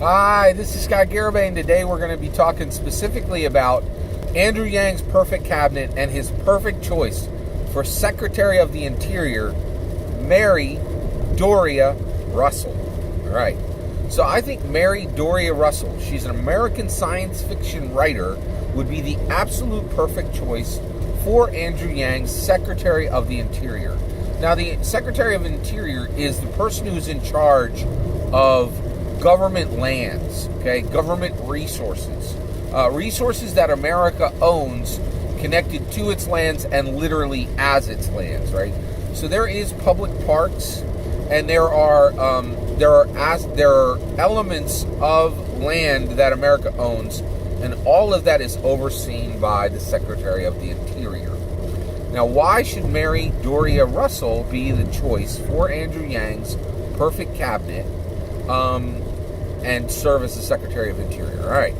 Hi, this is Scott Garibay, and today we're going to be talking specifically about Andrew Yang's perfect cabinet and his perfect choice for Secretary of the Interior, Mary Doria Russell. All right. So I think Mary Doria Russell, she's an American science fiction writer, would be the absolute perfect choice for Andrew Yang's Secretary of the Interior. Now, the Secretary of the Interior is the person who's in charge of government lands, okay, government resources, resources that America owns, connected to its lands and literally as its lands, right? So there is public parks, and there are elements of land that America owns, and all of that is overseen by the Secretary of the Interior. Now, why should Mary Doria Russell be the choice for Andrew Yang's perfect cabinet and serve as the Secretary of Interior? All right,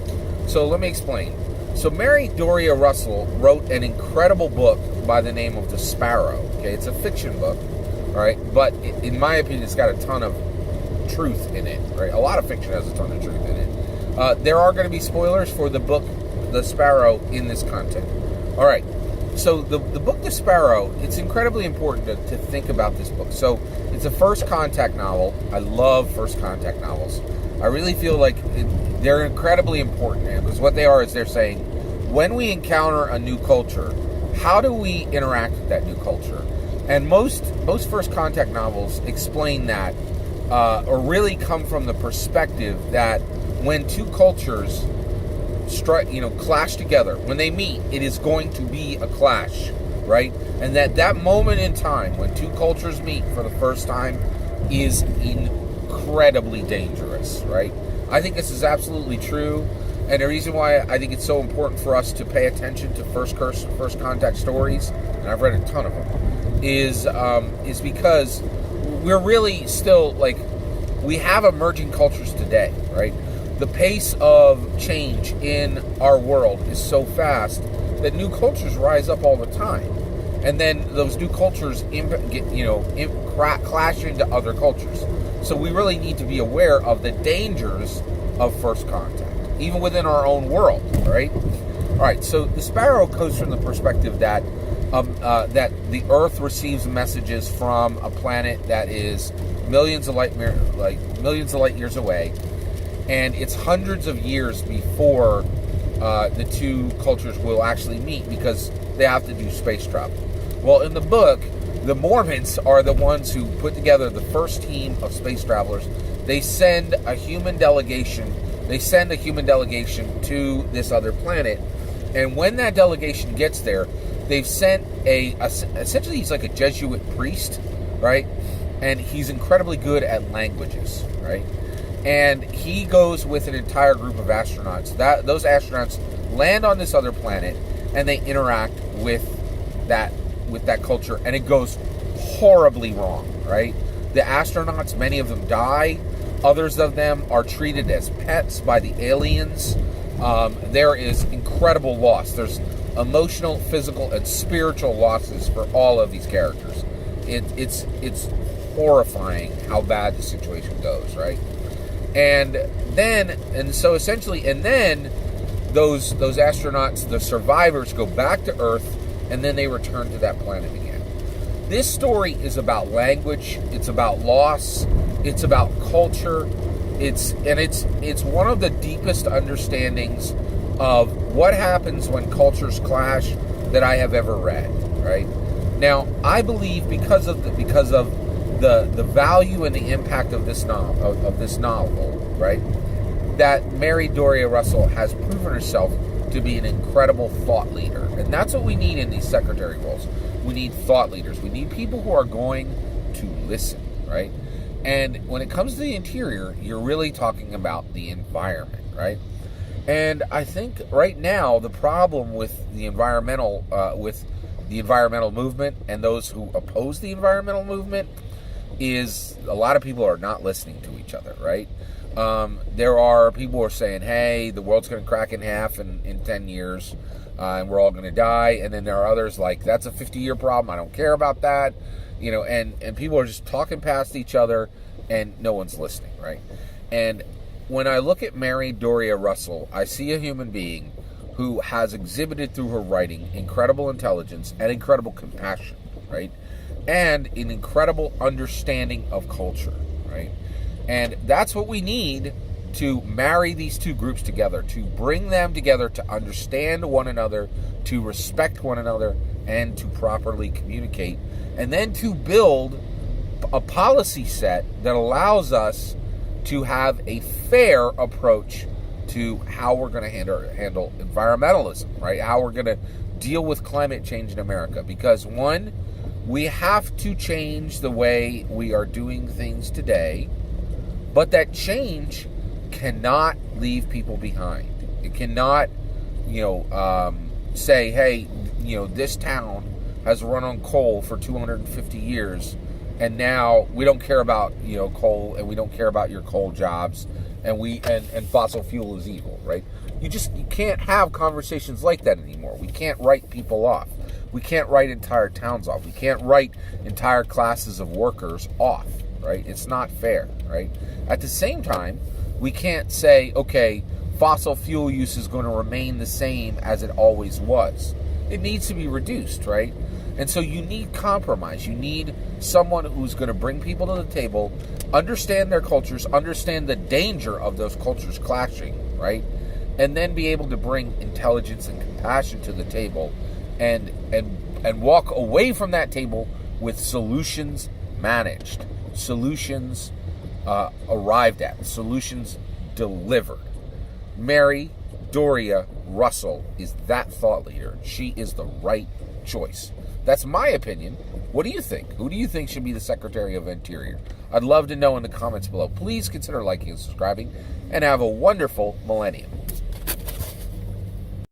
so let me explain. So Mary Doria Russell wrote an incredible book by the name of The Sparrow. Okay, it's a fiction book, all right, but in my opinion, it's got a ton of truth in it, right? A lot of fiction has a ton of truth in it. There are going to be spoilers for the book The Sparrow in this content. All right, so the book The Sparrow, it's incredibly important to think about this book. So it's a first contact novel. I love first contact novels. I really feel like they're incredibly important, because what they are is they're saying, when we encounter a new culture, how do we interact with that new culture? And most first contact novels explain that, or really come from the perspective that when two cultures clash together, when they meet, it is going to be a clash, right? And that moment in time when two cultures meet for the first time is incredibly dangerous, right? I think this is absolutely true, and the reason why I think it's so important for us to pay attention to first contact stories, and I've read a ton of them, is because we're really still, we have emerging cultures today, right? The pace of change in our world is so fast that new cultures rise up all the time. And then those new cultures clash into other cultures. So we really need to be aware of the dangers of first contact, even within our own world, right? All right, so the Sparrow goes from the perspective that that the Earth receives messages from a planet that is millions of light years away, and it's hundreds of years before the two cultures will actually meet, because they have to do space travel. Well, in the book, the Mormons are the ones who put together the first team of space travelers. They send a human delegation. To this other planet, and when that delegation gets there, they've sent essentially he's like a Jesuit priest, right? And he's incredibly good at languages, right? And he goes with an entire group of astronauts. Those astronauts land on this other planet, and they interact with that culture, and it goes horribly wrong, right? The astronauts, many of them die. Others of them are treated as pets by the aliens. There is incredible loss. There's emotional, physical, and spiritual losses for all of these characters. It's horrifying how bad the situation goes, right? And then those astronauts, the survivors, go back to Earth, and then they return to that planet again. This story is about language. It's about loss. It's about culture. It's one of the deepest understandings of what happens when cultures clash that I have ever read. Right now, I believe because of the value and the impact of this novel, right, that Mary Doria Russell has proven herself to be an incredible thought leader. And that's what we need in these secretary roles. We need thought leaders. We need people who are going to listen, right? And when it comes to the interior, you're really talking about the environment, right? And I think right now the problem with the environmental movement and those who oppose the environmental movement is a lot of people are not listening to each other, right? There are people who are saying, hey, the world's going to crack in half in 10 years, and we're all going to die. And then there are others like, that's a 50-year problem. I don't care about that. And people are just talking past each other, and no one's listening, right? And when I look at Mary Doria Russell, I see a human being who has exhibited through her writing incredible intelligence and incredible compassion, right? And an incredible understanding of culture, right? And that's what we need to marry these two groups together, to bring them together, to understand one another, to respect one another, and to properly communicate, and then to build a policy set that allows us to have a fair approach to how we're going to handle environmentalism, right? How we're going to deal with climate change in America. Because one, we have to change the way we are doing things today, but that change cannot leave people behind. It cannot, say, hey, this town has run on coal for 250 years, and now we don't care about coal, and we don't care about your coal jobs, and fossil fuel is evil, right? You can't have conversations like that anymore. We can't write people off. We can't write entire towns off. We can't write entire classes of workers off, right? It's not fair, right? At the same time, we can't say, okay, fossil fuel use is going to remain the same as it always was. It needs to be reduced, right? And so you need compromise. You need someone who's going to bring people to the table, understand their cultures, understand the danger of those cultures clashing, right? And then be able to bring intelligence and compassion to the table and walk away from that table with solutions managed, solutions arrived at, solutions delivered. Mary Doria Russell is that thought leader. She is the right choice. That's my opinion. What do you think? Who do you think should be the Secretary of Interior? I'd love to know in the comments below. Please consider liking and subscribing, and have a wonderful millennium.